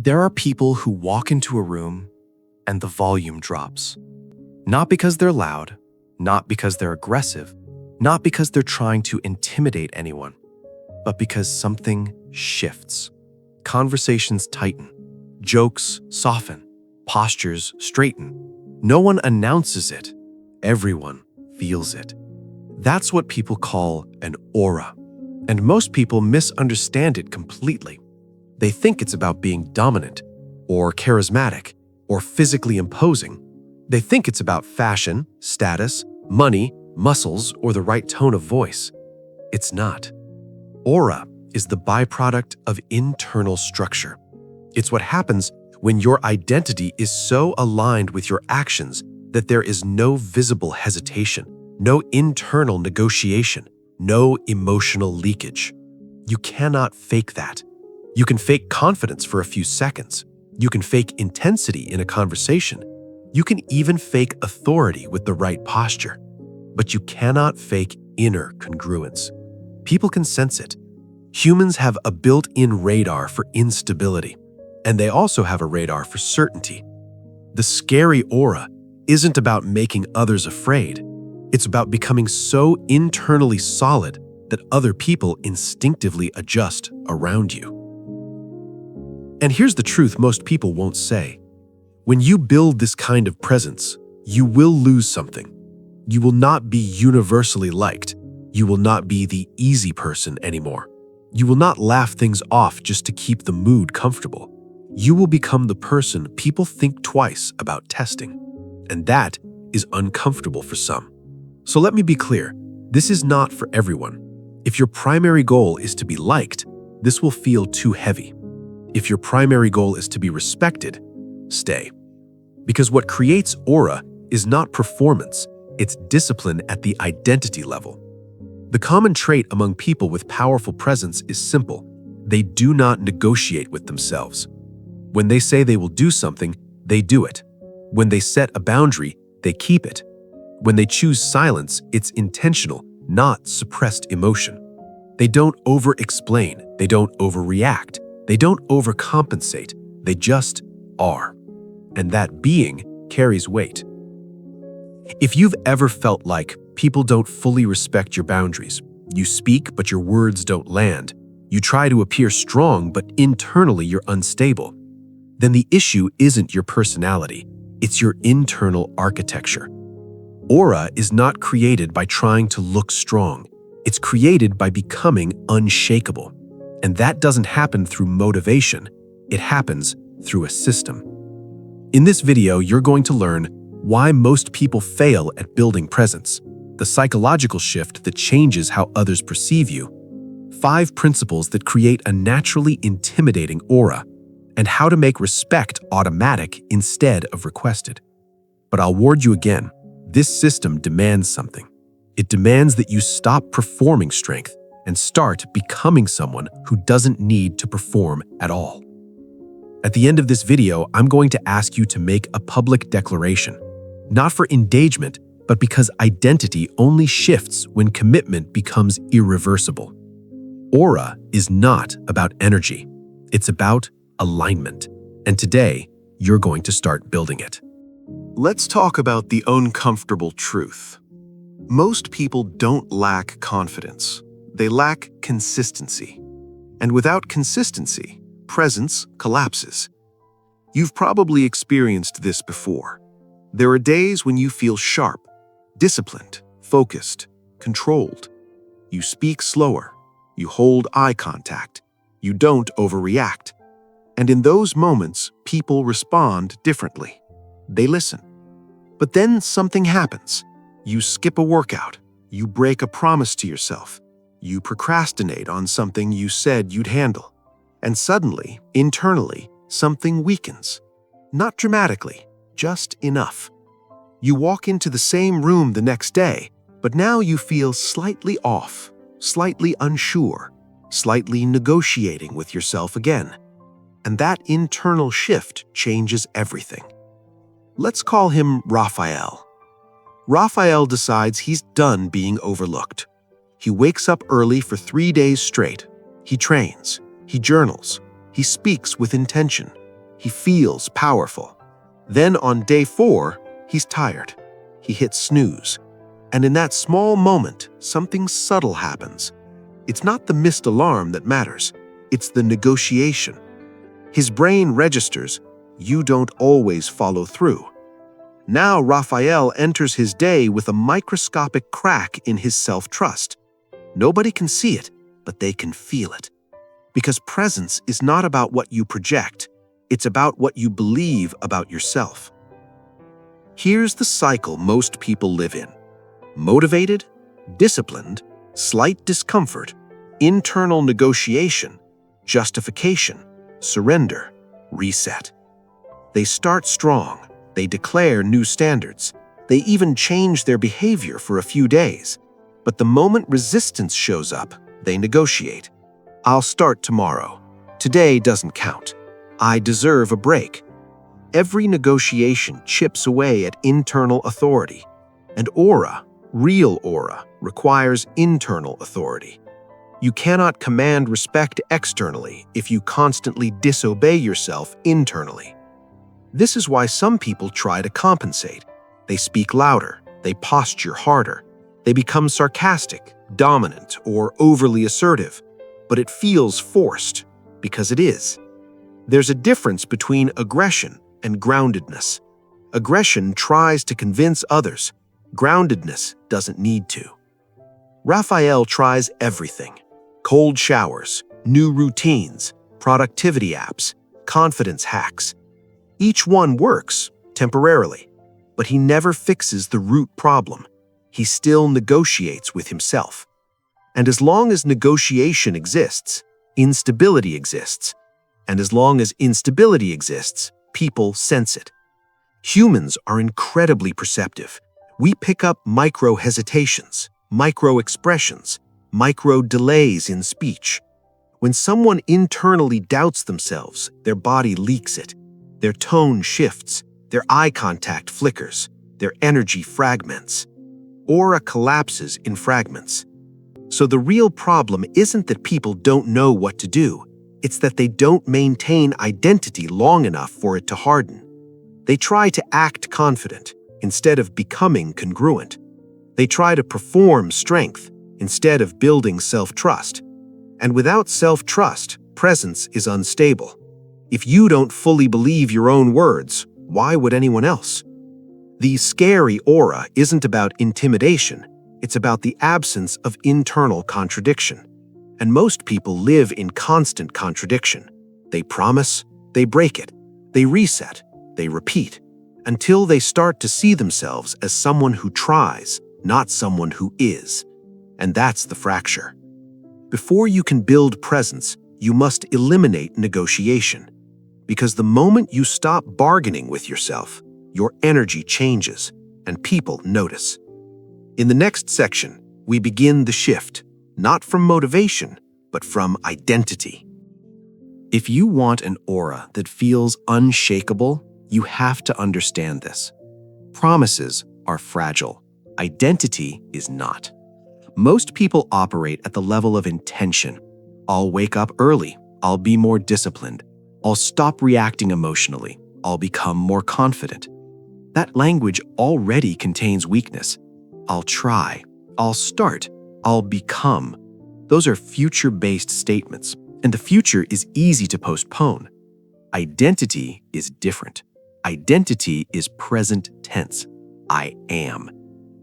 There are people who walk into a room and the volume drops. Not because they're loud, not because they're aggressive, not because they're trying to intimidate anyone, but because something shifts. Conversations tighten, jokes soften, postures straighten. No one announces it, everyone feels it. That's what people call an aura, and most people misunderstand it completely. They think it's about being dominant, or charismatic, or physically imposing. They think it's about fashion, status, money, muscles, or the right tone of voice. It's not. Aura is the byproduct of internal structure. It's what happens when your identity is so aligned with your actions that there is no visible hesitation, no internal negotiation, no emotional leakage. You cannot fake that. You can fake confidence for a few seconds. You can fake intensity in a conversation. You can even fake authority with the right posture. But you cannot fake inner congruence. People can sense it. Humans have a built-in radar for instability, and they also have a radar for certainty. The scary aura isn't about making others afraid. It's about becoming so internally solid that other people instinctively adjust around you. And here's the truth most people won't say. When you build this kind of presence, you will lose something. You will not be universally liked. You will not be the easy person anymore. You will not laugh things off just to keep the mood comfortable. You will become the person people think twice about testing. And that is uncomfortable for some. So let me be clear, this is not for everyone. If your primary goal is to be liked, this will feel too heavy. If your primary goal is to be respected, stay. Because what creates aura is not performance, it's discipline at the identity level. The common trait among people with powerful presence is simple. They do not negotiate with themselves. When they say they will do something, they do it. When they set a boundary, they keep it. When they choose silence, it's intentional, not suppressed emotion. They don't over-explain, they don't overreact, they don't overcompensate, they just are. And that being carries weight. If you've ever felt like people don't fully respect your boundaries, you speak but your words don't land, you try to appear strong but internally you're unstable, then the issue isn't your personality, it's your internal architecture. Aura is not created by trying to look strong, it's created by becoming unshakable. And that doesn't happen through motivation, it happens through a system. In this video, you're going to learn why most people fail at building presence, the psychological shift that changes how others perceive you, 5 principles that create a naturally intimidating aura, and how to make respect automatic instead of requested. But I'll warn you again, this system demands something. It demands that you stop performing strength and start becoming someone who doesn't need to perform at all. At the end of this video, I'm going to ask you to make a public declaration, not for engagement, but because identity only shifts when commitment becomes irreversible. Aura is not about energy, it's about alignment. And today, you're going to start building it. Let's talk about the uncomfortable truth. Most people don't lack confidence. They lack consistency. And without consistency, presence collapses. You've probably experienced this before. There are days when you feel sharp, disciplined, focused, controlled. You speak slower. You hold eye contact. You don't overreact. And in those moments, people respond differently. They listen. But then something happens. You skip a workout. You break a promise to yourself. You procrastinate on something you said you'd handle. And suddenly, internally, something weakens. Not dramatically, just enough. You walk into the same room the next day, but now you feel slightly off, slightly unsure, slightly negotiating with yourself again. And that internal shift changes everything. Let's call him Raphael. Raphael decides he's done being overlooked. He wakes up early for 3 days straight. He trains. He journals. He speaks with intention. He feels powerful. Then on day 4, he's tired. He hits snooze. And in that small moment, something subtle happens. It's not the missed alarm that matters. It's the negotiation. His brain registers, you don't always follow through. Now Raphael enters his day with a microscopic crack in his self-trust. Nobody can see it, but they can feel it. Because presence is not about what you project, it's about what you believe about yourself. Here's the cycle most people live in. Motivated, disciplined, slight discomfort, internal negotiation, justification, surrender, reset. They start strong. They declare new standards. They even change their behavior for a few days. But the moment resistance shows up, they negotiate. I'll start tomorrow. Today doesn't count. I deserve a break. Every negotiation chips away at internal authority. And aura, real aura, requires internal authority. You cannot command respect externally if you constantly disobey yourself internally. This is why some people try to compensate. They speak louder, they posture harder, they become sarcastic, dominant, or overly assertive, but it feels forced, because it is. There's a difference between aggression and groundedness. Aggression tries to convince others. Groundedness doesn't need to. Raphael tries everything. Cold showers, new routines, productivity apps, confidence hacks. Each one works, temporarily, but he never fixes the root problem. He still negotiates with himself. And as long as negotiation exists, instability exists. And as long as instability exists, people sense it. Humans are incredibly perceptive. We pick up micro-hesitations, micro-expressions, micro-delays in speech. When someone internally doubts themselves, their body leaks it. Their tone shifts, their eye contact flickers, their energy fragments. Aura collapses in fragments. So the real problem isn't that people don't know what to do. It's that they don't maintain identity long enough for it to harden. They try to act confident instead of becoming congruent. They try to perform strength instead of building self-trust. And without self-trust, presence is unstable. If you don't fully believe your own words, why would anyone else? The scary aura isn't about intimidation. It's about the absence of internal contradiction. And most people live in constant contradiction. They promise, they break it, they reset, they repeat, until they start to see themselves as someone who tries, not someone who is. And that's the fracture. Before you can build presence, you must eliminate negotiation. Because the moment you stop bargaining with yourself, your energy changes, and people notice. In the next section, we begin the shift, not from motivation, but from identity. If you want an aura that feels unshakable, you have to understand this. Promises are fragile. Identity is not. Most people operate at the level of intention. I'll wake up early. I'll be more disciplined. I'll stop reacting emotionally. I'll become more confident. That language already contains weakness. I'll try. I'll start. I'll become. Those are future-based statements, and the future is easy to postpone. Identity is different. Identity is present tense. I am.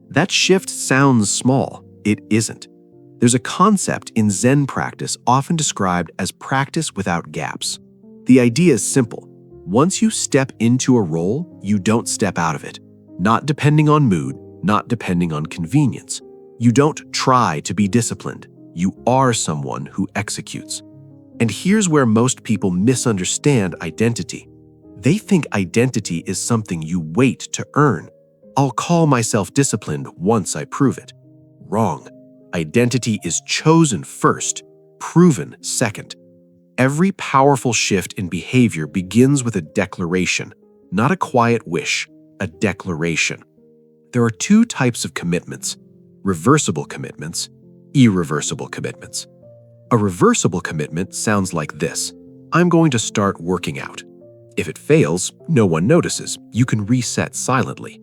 That shift sounds small. It isn't. There's a concept in Zen practice often described as practice without gaps. The idea is simple. Once you step into a role, you don't step out of it. Not depending on mood, not depending on convenience. You don't try to be disciplined. You are someone who executes. And here's where most people misunderstand identity. They think identity is something you wait to earn. I'll call myself disciplined once I prove it. Wrong. Identity is chosen first, proven second. Every powerful shift in behavior begins with a declaration, not a quiet wish, a declaration. There are two types of commitments: reversible commitments, irreversible commitments. A reversible commitment sounds like this: I'm going to start working out. If it fails, no one notices. You can reset silently.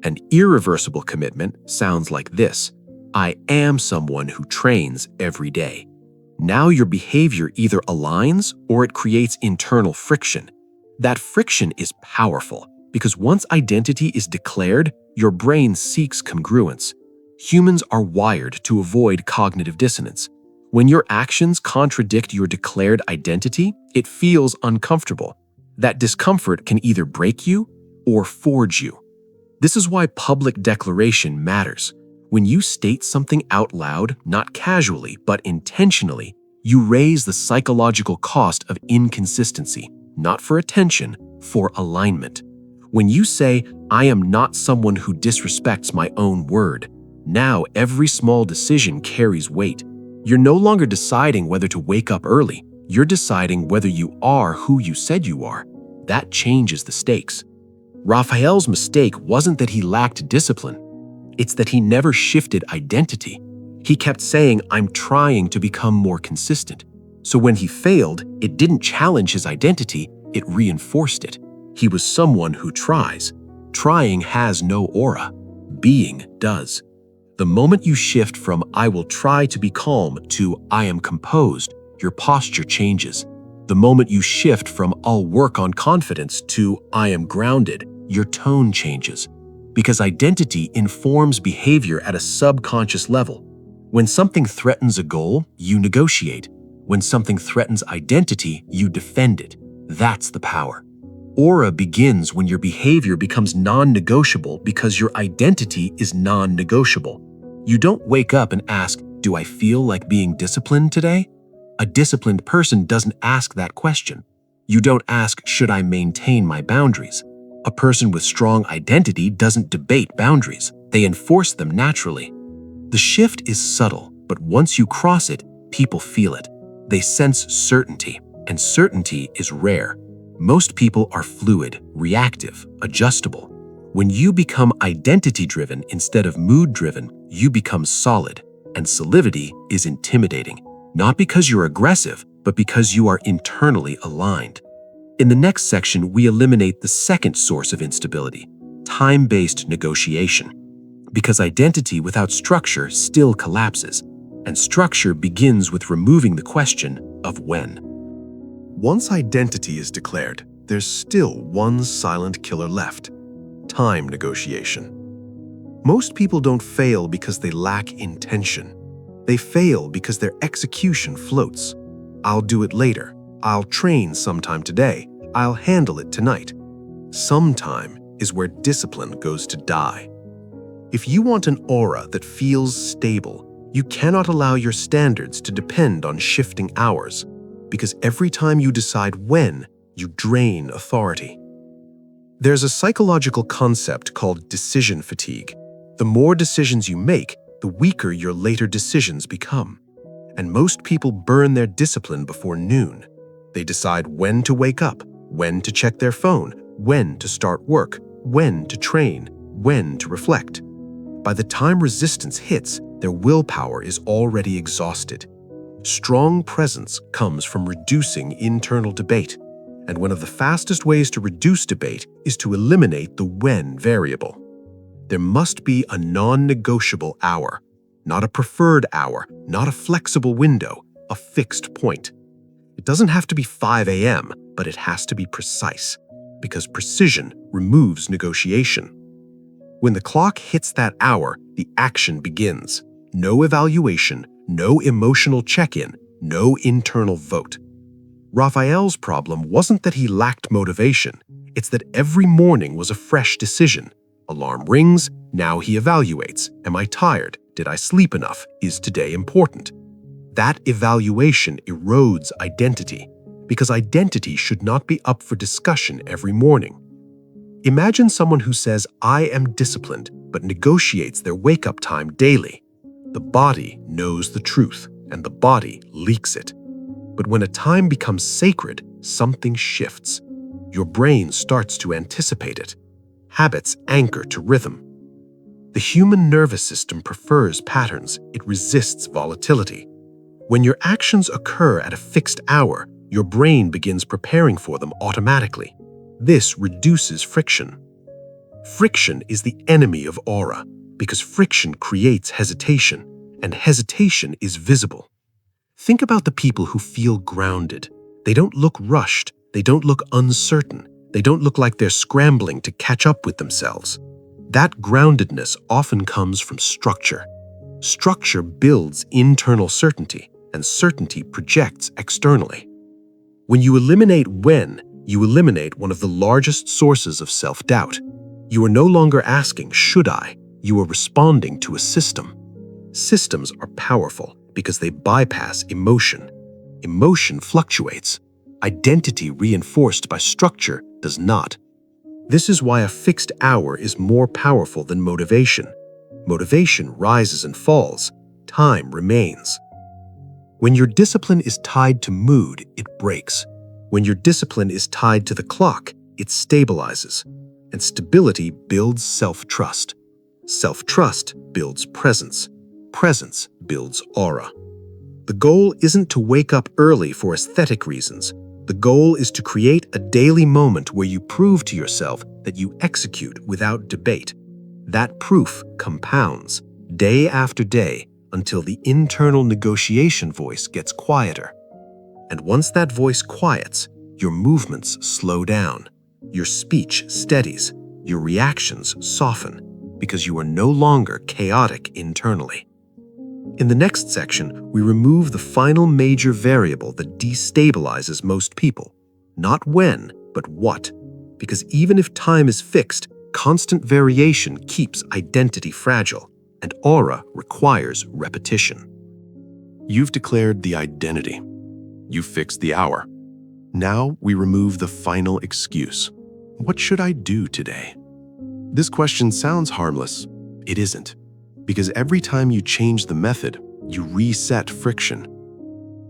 An irreversible commitment sounds like this: I am someone who trains every day. Now your behavior either aligns or it creates internal friction. That friction is powerful because once identity is declared, your brain seeks congruence. Humans are wired to avoid cognitive dissonance. When your actions contradict your declared identity, it feels uncomfortable. That discomfort can either break you or forge you. This is why public declaration matters. When you state something out loud, not casually, but intentionally, you raise the psychological cost of inconsistency, not for attention, for alignment. When you say, I am not someone who disrespects my own word, now every small decision carries weight. You're no longer deciding whether to wake up early. You're deciding whether you are who you said you are. That changes the stakes. Raphael's mistake wasn't that he lacked discipline. It's that he never shifted identity. He kept saying, I'm trying to become more consistent. So when he failed, it didn't challenge his identity, it reinforced it. He was someone who tries. Trying has no aura. Being does. The moment you shift from I will try to be calm to I am composed, your posture changes. The moment you shift from I'll work on confidence to I am grounded, your tone changes. Because identity informs behavior at a subconscious level. When something threatens a goal, you negotiate. When something threatens identity, you defend it. That's the power. Aura begins when your behavior becomes non-negotiable because your identity is non-negotiable. You don't wake up and ask, do I feel like being disciplined today? A disciplined person doesn't ask that question. You don't ask, should I maintain my boundaries? A person with strong identity doesn't debate boundaries. They enforce them naturally. The shift is subtle, but once you cross it, people feel it. They sense certainty, and certainty is rare. Most people are fluid, reactive, adjustable. When you become identity-driven instead of mood-driven, you become solid, and solidity is intimidating, not because you're aggressive, but because you are internally aligned. In the next section, we eliminate the second source of instability, time-based negotiation, because identity without structure still collapses, and structure begins with removing the question of when. Once identity is declared, there's still one silent killer left: time negotiation. Most people don't fail because they lack intention. They fail because their execution floats. I'll do it later. I'll train sometime today. I'll handle it tonight. Sometime is where discipline goes to die. If you want an aura that feels stable, you cannot allow your standards to depend on shifting hours, because every time you decide when, you drain authority. There's a psychological concept called decision fatigue. The more decisions you make, the weaker your later decisions become. And most people burn their discipline before noon. They decide when to wake up, when to check their phone, when to start work, when to train, when to reflect. By the time resistance hits, their willpower is already exhausted. Strong presence comes from reducing internal debate, and one of the fastest ways to reduce debate is to eliminate the when variable. There must be a non-negotiable hour, not a preferred hour, not a flexible window, a fixed point. It doesn't have to be 5 a.m., but it has to be precise, because precision removes negotiation. When the clock hits that hour, the action begins. No evaluation, no emotional check-in, no internal vote. Raphael's problem wasn't that he lacked motivation, it's that every morning was a fresh decision. Alarm rings, now he evaluates. Am I tired? Did I sleep enough? Is today important? That evaluation erodes identity, because identity should not be up for discussion every morning. Imagine someone who says, I am disciplined, but negotiates their wake-up time daily. The body knows the truth, and the body leaks it. But when a time becomes sacred, something shifts. Your brain starts to anticipate it. Habits anchor to rhythm. The human nervous system prefers patterns, it resists volatility. When your actions occur at a fixed hour, your brain begins preparing for them automatically. This reduces friction. Friction is the enemy of aura because friction creates hesitation, and hesitation is visible. Think about the people who feel grounded. They don't look rushed. They don't look uncertain. They don't look like they're scrambling to catch up with themselves. That groundedness often comes from structure. Structure builds internal certainty, and certainty projects externally. When you eliminate when, you eliminate one of the largest sources of self-doubt. You are no longer asking, should I? You are responding to a system. Systems are powerful because they bypass emotion. Emotion fluctuates. Identity reinforced by structure does not. This is why a fixed hour is more powerful than motivation. Motivation rises and falls. Time remains. When your discipline is tied to mood, it breaks. When your discipline is tied to the clock, it stabilizes. And stability builds self-trust. Self-trust builds presence. Presence builds aura. The goal isn't to wake up early for aesthetic reasons. The goal is to create a daily moment where you prove to yourself that you execute without debate. That proof compounds day after day until the internal negotiation voice gets quieter. And once that voice quiets, your movements slow down, your speech steadies, your reactions soften, because you are no longer chaotic internally. In the next section, we remove the final major variable that destabilizes most people. Not when, but what. Because even if time is fixed, constant variation keeps identity fragile, and aura requires repetition. You've declared the identity. You've fixed the hour. Now we remove the final excuse. What should I do today? This question sounds harmless. It isn't. Because every time you change the method, you reset friction.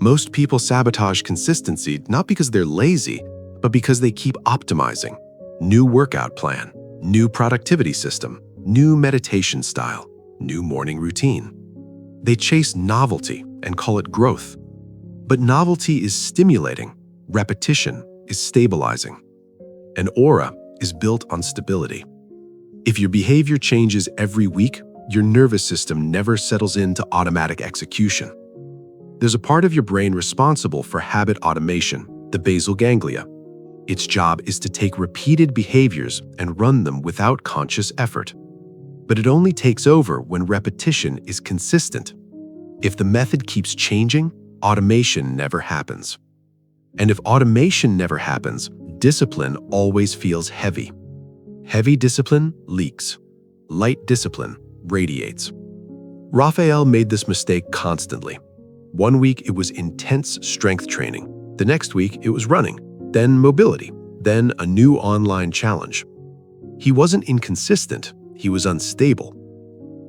Most people sabotage consistency not because they're lazy, but because they keep optimizing. New workout plan, new productivity system, new meditation style, new morning routine. They chase novelty and call it growth. But novelty is stimulating, repetition is stabilizing. An aura is built on stability. If your behavior changes every week, your nervous system never settles into automatic execution. There's a part of your brain responsible for habit automation, the basal ganglia. Its job is to take repeated behaviors and run them without conscious effort. But it only takes over when repetition is consistent. If the method keeps changing, automation never happens. And if automation never happens, discipline always feels heavy. Heavy discipline leaks. Light discipline radiates. Raphael made this mistake constantly. One week it was intense strength training. The next week it was running, then mobility, then a new online challenge. He wasn't inconsistent, he was unstable.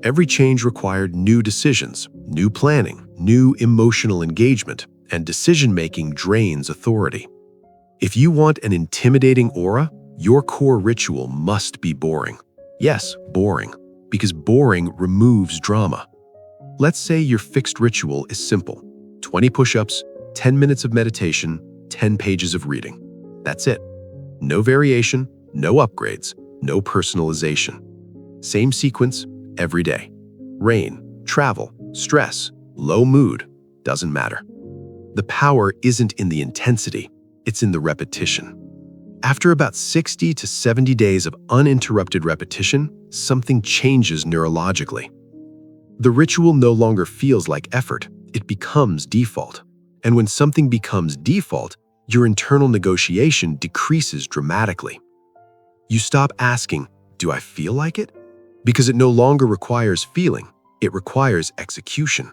Every change required new decisions, new planning, new emotional engagement, and decision-making drains authority. If you want an intimidating aura, your core ritual must be boring. Yes, boring. Because boring removes drama. Let's say your fixed ritual is simple. 20 push-ups, 10 minutes of meditation, 10 pages of reading. That's it. No variation, no upgrades, no personalization. Same sequence every day. Rain, travel, stress, low mood, doesn't matter. The power isn't in the intensity, it's in the repetition. After about 60 to 70 days of uninterrupted repetition, something changes neurologically. The ritual no longer feels like effort, it becomes default. And when something becomes default, your internal negotiation decreases dramatically. You stop asking, do I feel like it? Because it no longer requires feeling, it requires execution.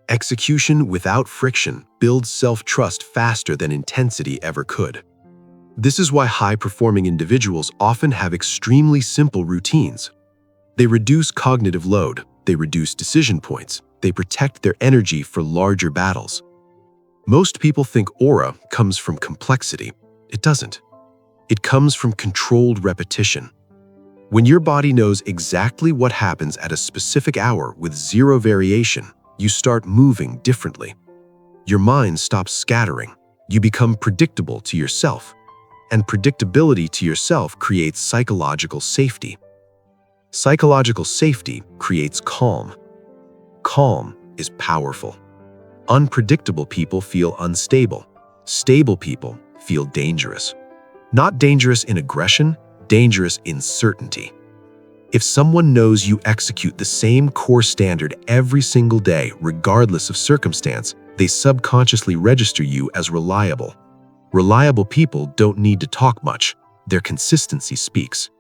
Execution without friction builds self-trust faster than intensity ever could. This is why high-performing individuals often have extremely simple routines. They reduce cognitive load, they reduce decision points, they protect their energy for larger battles. Most people think aura comes from complexity. It doesn't. It comes from controlled repetition. When your body knows exactly what happens at a specific hour with zero variation, you start moving differently. Your mind stops scattering. You become predictable to yourself. And predictability to yourself creates psychological safety. Psychological safety creates calm. Calm is powerful. Unpredictable people feel unstable. Stable people feel dangerous. Not dangerous in aggression, dangerous in certainty. If someone knows you execute the same core standard every single day, regardless of circumstance, they subconsciously register you as reliable. Reliable people don't need to talk much. Their consistency speaks.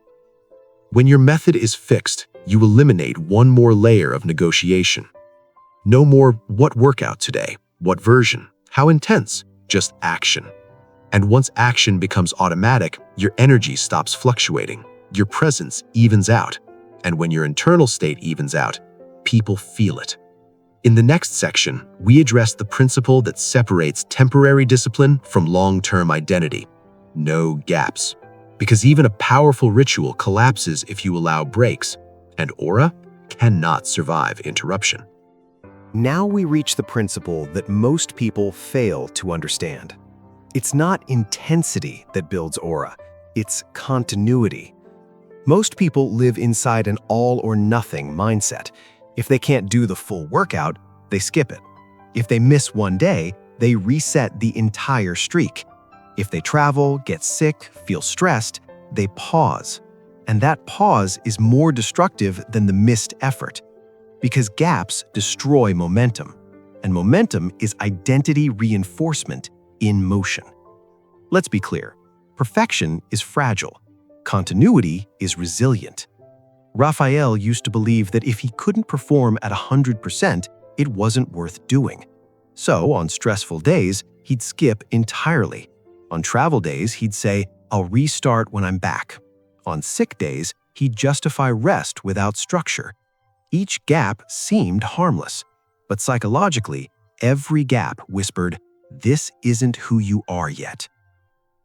When your method is fixed, you eliminate one more layer of negotiation. No more what workout today, what version, how intense, just action. And once action becomes automatic, your energy stops fluctuating. Your presence evens out. And when your internal state evens out, people feel it. In the next section, we address the principle that separates temporary discipline from long-term identity. No gaps. Because even a powerful ritual collapses if you allow breaks, and aura cannot survive interruption. Now we reach the principle that most people fail to understand. It's not intensity that builds aura, it's continuity. Most people live inside an all-or-nothing mindset. If they can't do the full workout, they skip it. If they miss one day, they reset the entire streak. If they travel, get sick, feel stressed, they pause. And that pause is more destructive than the missed effort. Because gaps destroy momentum. And momentum is identity reinforcement in motion. Let's be clear. Perfection is fragile. Continuity is resilient. Raphael used to believe that if he couldn't perform at 100%, it wasn't worth doing. So, on stressful days, he'd skip entirely. On travel days, he'd say, "I'll restart when I'm back." On sick days, he'd justify rest without structure. Each gap seemed harmless, but psychologically, every gap whispered, "This isn't who you are yet."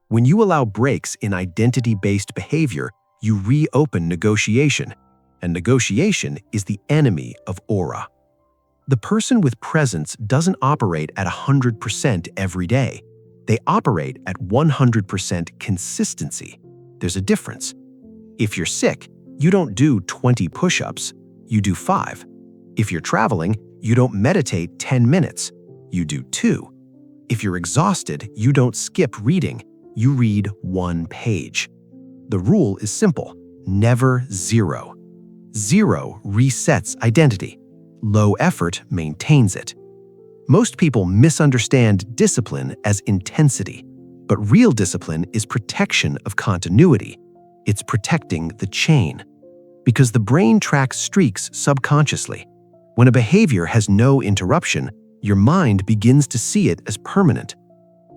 When you allow breaks in identity-based behavior, you reopen negotiation, and negotiation is the enemy of aura. The person with presence doesn't operate at 100% every day. They operate at 100% consistency. There's a difference. If you're sick, you don't do 20 push-ups, you do 5. If you're traveling, you don't meditate 10 minutes, you do 2. If you're exhausted, you don't skip reading, you read 1 page. The rule is simple: never zero. Zero resets identity. Low effort maintains it. Most people misunderstand discipline as intensity, but real discipline is protection of continuity. It's protecting the chain. Because the brain tracks streaks subconsciously. When a behavior has no interruption, your mind begins to see it as permanent.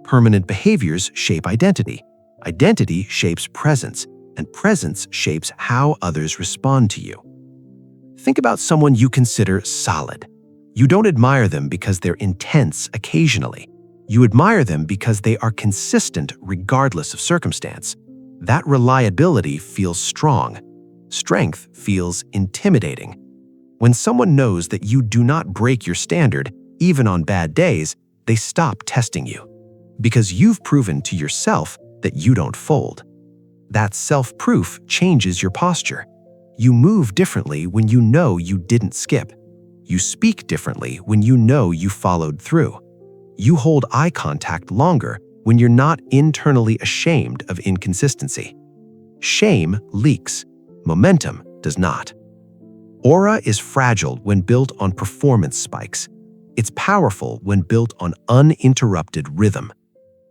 Permanent behaviors shape identity. Identity shapes presence, and presence shapes how others respond to you. Think about someone you consider solid. You don't admire them because they're intense occasionally. You admire them because they are consistent regardless of circumstance. That reliability feels strong. Strength feels intimidating. When someone knows that you do not break your standard, even on bad days, they stop testing you. Because you've proven to yourself that you don't fold. That self-proof changes your posture. You move differently when you know you didn't skip. You speak differently when you know you followed through. You hold eye contact longer when you're not internally ashamed of inconsistency. Shame leaks. Momentum does not. Aura is fragile when built on performance spikes. It's powerful when built on uninterrupted rhythm.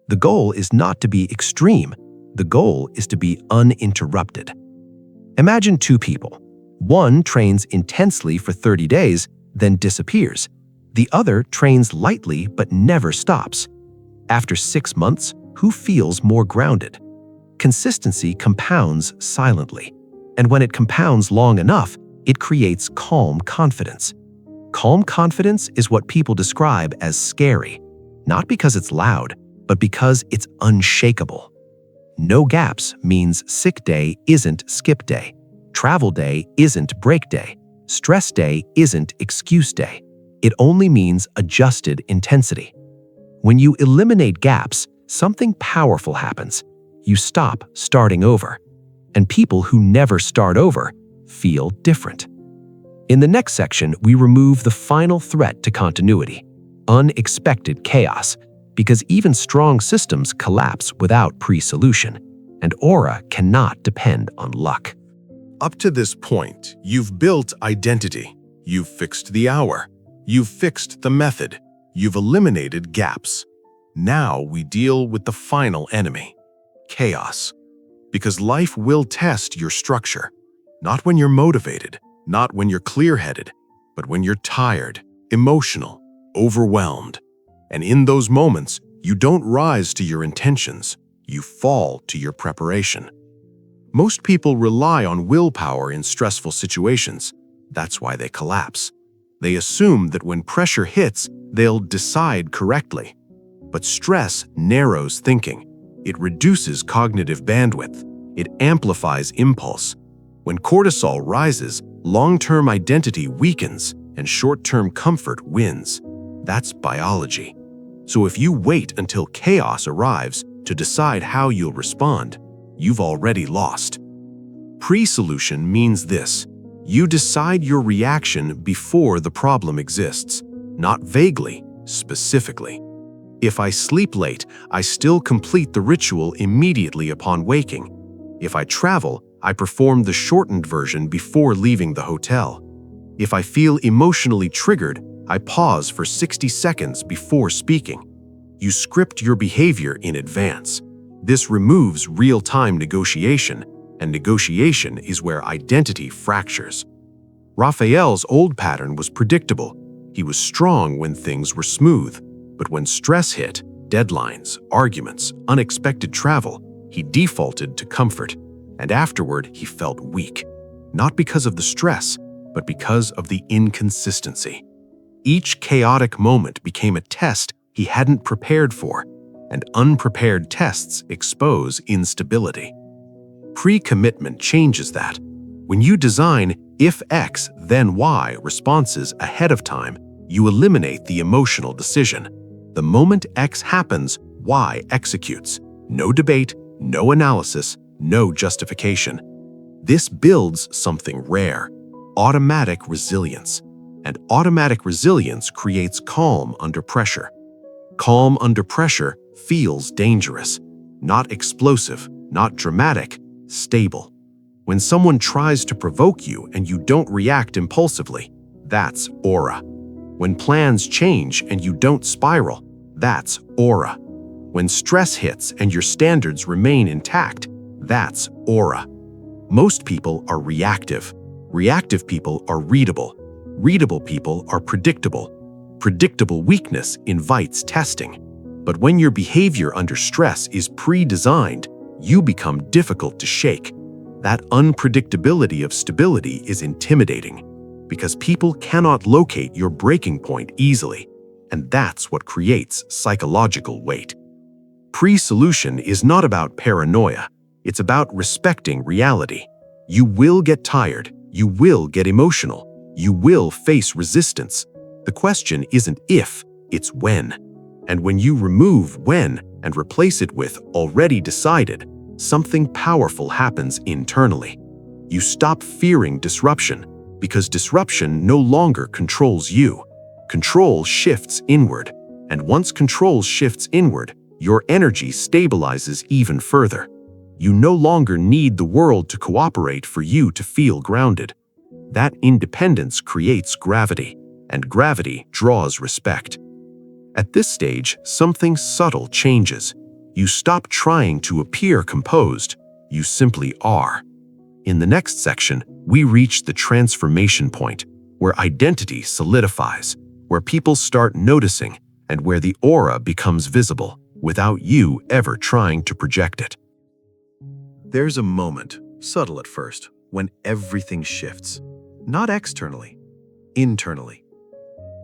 The goal is not to be extreme. The goal is to be uninterrupted. Imagine 2 people. One trains intensely for 30 days, then disappears. The other trains lightly but never stops. After 6 months, who feels more grounded? Consistency compounds silently. And when it compounds long enough, it creates calm confidence. Calm confidence is what people describe as scary, not because it's loud, but because it's unshakable. No gaps means sick day isn't skip day. Travel day isn't break day. Stress day isn't excuse day. It only means adjusted intensity. When you eliminate gaps, something powerful happens. you stop starting over. And people who never start over feel different. In the next section, we remove the final threat to continuity, unexpected chaos, because even strong systems collapse without pre-solution, and aura cannot depend on luck. Up to this point, you've built identity. You've fixed the hour. You've fixed the method. You've eliminated gaps. Now we deal with the final enemy, chaos. Because life will test your structure, not when you're motivated, not when you're clear-headed, but when you're tired, emotional, overwhelmed. And in those moments, you don't rise to your intentions, you fall to your preparation. Most people rely on willpower in stressful situations. That's why they collapse. They assume that when pressure hits, they'll decide correctly. But stress narrows thinking. It reduces cognitive bandwidth. It amplifies impulse. When cortisol rises, long-term identity weakens and short-term comfort wins. That's biology. So if you wait until chaos arrives to decide how you'll respond, you've already lost. Pre-solution means this: you decide your reaction before the problem exists, not vaguely, specifically. If I sleep late, I still complete the ritual immediately upon waking. If I travel, I perform the shortened version before leaving the hotel. If I feel emotionally triggered, I pause for 60 seconds before speaking. You script your behavior in advance. This removes real-time negotiation, and negotiation is where identity fractures. Raphael's old pattern was predictable. He was strong when things were smooth, but when stress hit, deadlines, arguments, unexpected travel, he defaulted to comfort, and afterward he felt weak, not because of the stress, but because of the inconsistency. Each chaotic moment became a test he hadn't prepared for, and unprepared tests expose instability. Pre-commitment changes that. When you design if X, then Y responses ahead of time, you eliminate the emotional decision. The moment X happens, Y executes. No debate, no analysis, no justification. This builds something rare: automatic resilience. And automatic resilience creates calm under pressure. Calm under pressure feels dangerous, not explosive, not dramatic, stable. When someone tries to provoke you and you don't react impulsively, that's aura. When plans change and you don't spiral, that's aura. When stress hits and your standards remain intact, that's aura. Most people are reactive. Reactive people are readable. Readable people are predictable. Predictable weakness invites testing. But when your behavior under stress is pre-designed, you become difficult to shake. That unpredictability of stability is intimidating, because people cannot locate your breaking point easily, and that's what creates psychological weight. Pre-solution is not about paranoia. It's about respecting reality. You will get tired. You will get emotional. You will face resistance. The question isn't if, it's when. And when you remove when and replace it with already decided, something powerful happens internally. You stop fearing disruption, because disruption no longer controls you. Control shifts inward, and once control shifts inward, your energy stabilizes even further. You no longer need the world to cooperate for you to feel grounded. That independence creates gravity, and gravity draws respect. At this stage, something subtle changes. You stop trying to appear composed. You simply are. In the next section, we reach the transformation point, where identity solidifies, where people start noticing, and where the aura becomes visible, without you ever trying to project it. There's a moment, subtle at first, when everything shifts. Not externally, internally.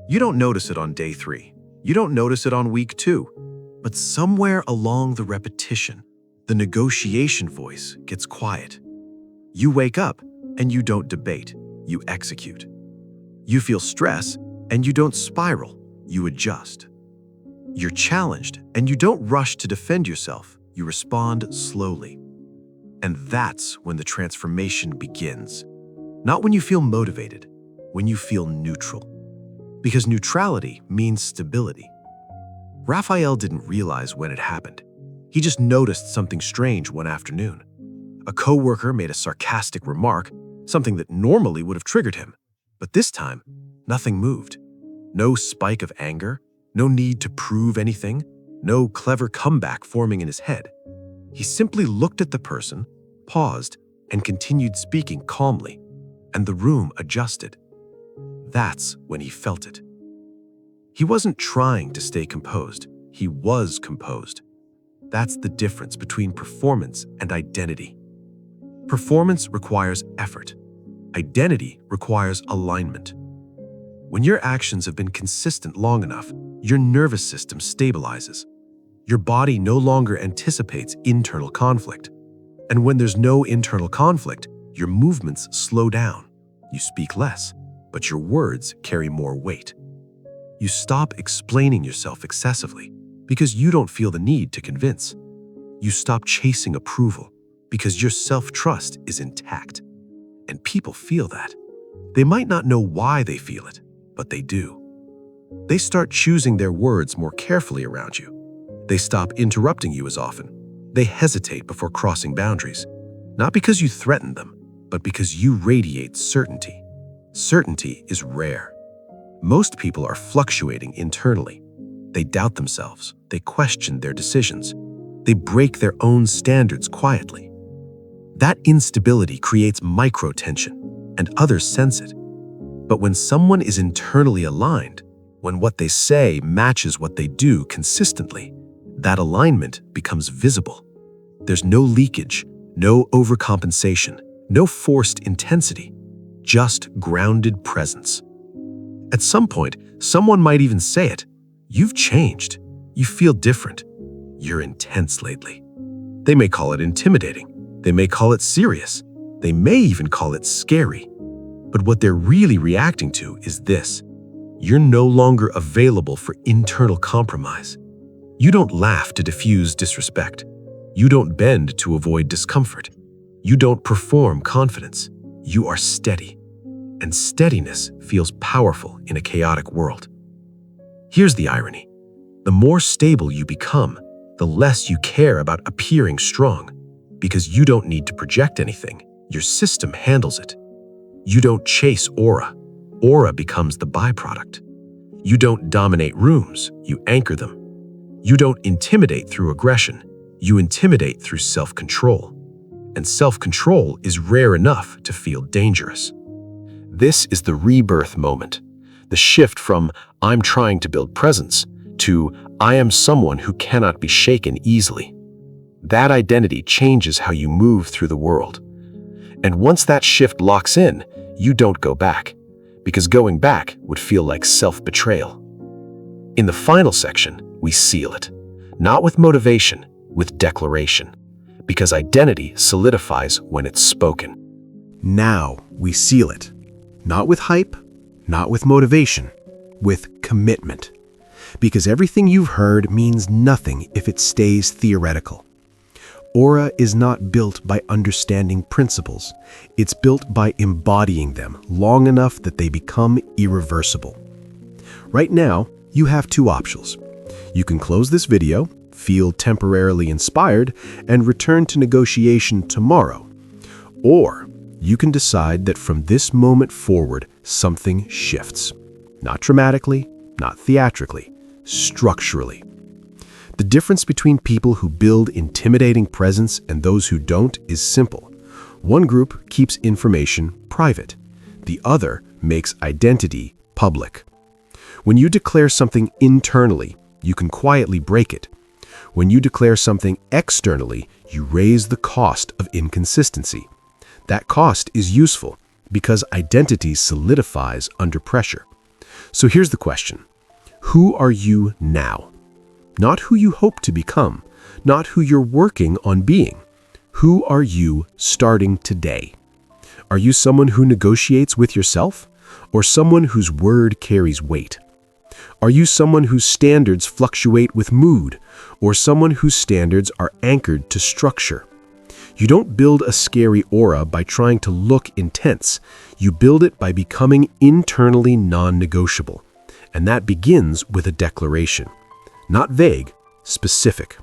You don't notice it on day 3. You don't notice it on week 2. But somewhere along the repetition, the negotiation voice gets quiet. You wake up and you don't debate, you execute. You feel stress and you don't spiral, you adjust. You're challenged and you don't rush to defend yourself, You respond slowly. And that's when the transformation begins. Not when you feel motivated, when you feel neutral. Because neutrality means stability. Raphael didn't realize when it happened. He just noticed something strange one afternoon. A coworker made a sarcastic remark, something that normally would have triggered him. But this time, nothing moved. No spike of anger, no need to prove anything, no clever comeback forming in his head. He simply looked at the person, paused, and continued speaking calmly, and the room adjusted. That's when he felt it. He wasn't trying to stay composed. He was composed. That's the difference between performance and identity. Performance requires effort. Identity requires alignment. When your actions have been consistent long enough, your nervous system stabilizes. Your body no longer anticipates internal conflict. And when there's no internal conflict, your movements slow down. You speak less, but your words carry more weight. You stop explaining yourself excessively because you don't feel the need to convince. You stop chasing approval because your self-trust is intact. And people feel that. They might not know why they feel it, but they do. They start choosing their words more carefully around you. They stop interrupting you as often. They hesitate before crossing boundaries, not because you threaten them, but because you radiate certainty. Certainty is rare. Most people are fluctuating internally. They doubt themselves. They question their decisions. They break their own standards quietly. That instability creates micro-tension, and others sense it. But when someone is internally aligned, when what they say matches what they do consistently, that alignment becomes visible. There's no leakage, no overcompensation, no forced intensity, just grounded presence. At some point, someone might even say it. You've changed. You feel different. You're intense lately. They may call it intimidating. They may call it serious. They may even call it scary. But what they're really reacting to is this. You're no longer available for internal compromise. You don't laugh to diffuse disrespect. You don't bend to avoid discomfort. You don't perform confidence. You are steady. And steadiness feels powerful in a chaotic world. Here's the irony. The more stable you become, the less you care about appearing strong, because you don't need to project anything. Your system handles it. You don't chase aura. Aura becomes the byproduct. You don't dominate rooms. You anchor them. You don't intimidate through aggression. You intimidate through self-control. And self-control is rare enough to feel dangerous. This is the rebirth moment, the shift from "I'm trying to build presence" to "I am someone who cannot be shaken easily." That identity changes how you move through the world. And once that shift locks in, you don't go back, because going back would feel like self-betrayal. In the final section, we seal it, not with motivation, with declaration, because identity solidifies when it's spoken. Now we seal it. Not with hype, not with motivation, with commitment. Because everything you've heard means nothing if it stays theoretical. Aura is not built by understanding principles. It's built by embodying them long enough that they become irreversible. Right now, you have two options. You can close this video, feel temporarily inspired, and return to negotiation tomorrow. Or you can decide that from this moment forward, something shifts. Not dramatically, not theatrically, structurally. The difference between people who build intimidating presence and those who don't is simple. One group keeps information private. The other makes identity public. When you declare something internally, you can quietly break it. When you declare something externally, you raise the cost of inconsistency. That cost is useful because identity solidifies under pressure. So here's the question. Who are you now? Not who you hope to become, not who you're working on being. Who are you starting today? Are you someone who negotiates with yourself, or someone whose word carries weight? Are you someone whose standards fluctuate with mood, or someone whose standards are anchored to structure? You don't build a scary aura by trying to look intense. You build it by becoming internally non-negotiable. And that begins with a declaration. Not vague, specific.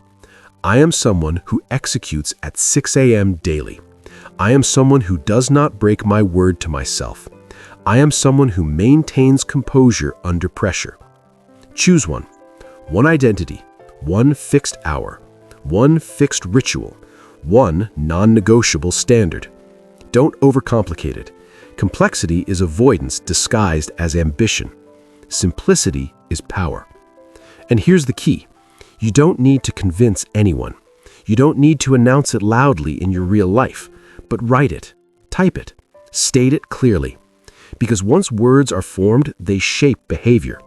I am someone who executes at 6 a.m. daily. I am someone who does not break my word to myself. I am someone who maintains composure under pressure. Choose one. One identity, one fixed hour, one fixed ritual, one non-negotiable standard. Don't overcomplicate it. Complexity is avoidance disguised as ambition. Simplicity is power. And here's the key. You don't need to convince anyone. You don't need to announce it loudly in your real life, but write it, type it, state it clearly. Because once words are formed, they shape behavior.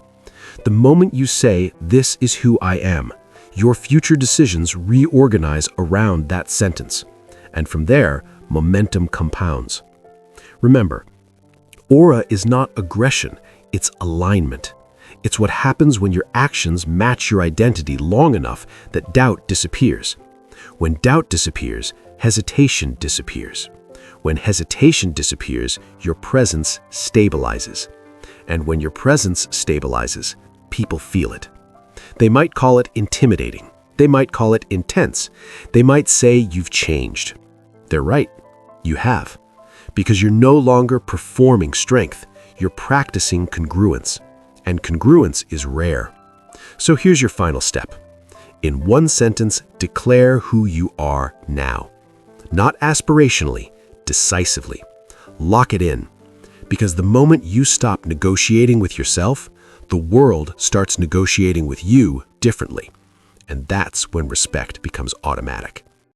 The moment you say, "This is who I am," your future decisions reorganize around that sentence. And from there, momentum compounds. Remember, aura is not aggression, it's alignment. It's what happens when your actions match your identity long enough that doubt disappears. When doubt disappears, hesitation disappears. When hesitation disappears, your presence stabilizes. And when your presence stabilizes, people feel it. They might call it intimidating. They might call it intense. They might say you've changed. They're right. You have. Because you're no longer performing strength. You're practicing congruence. And congruence is rare. So here's your final step. In one sentence, declare who you are now. Not aspirationally, decisively. Lock it in. Because the moment you stop negotiating with yourself, the world starts negotiating with you differently. And that's when respect becomes automatic.